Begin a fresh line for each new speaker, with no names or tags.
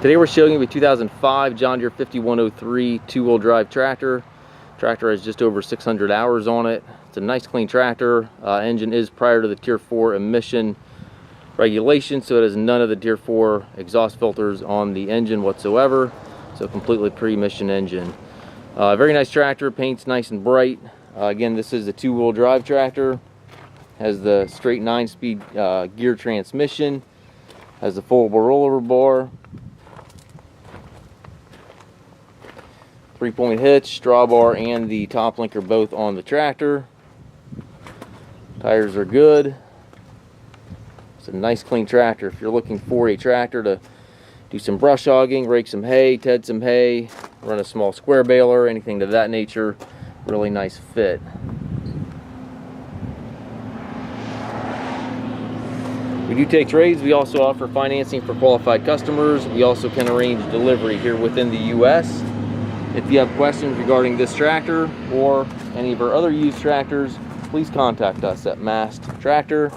Today we're showing you a 2005 John Deere 5103 two-wheel drive tractor. Tractor has just over 600 hours on it. It's a nice clean tractor. Engine is prior to the Tier 4 emission regulation, so it has none of the Tier 4 exhaust filters on the engine whatsoever. So completely pre-emission engine. Very nice tractor, paint's nice and bright. Again, this is a two-wheel drive tractor. Has the straight 9-speed gear transmission. Has the foldable rollover bar. 3-point hitch, straw bar, and the top link are both on the tractor. Tires are good. It's a nice clean tractor. If you're looking for a tractor to do some brush hogging, rake some hay, ted some hay, run a small square baler, anything of that nature, really nice fit. We do take trades. We also offer financing for qualified customers. We also can arrange delivery here within the U.S. If you have questions regarding this tractor or any of our other used tractors, please contact us at Mast Tractor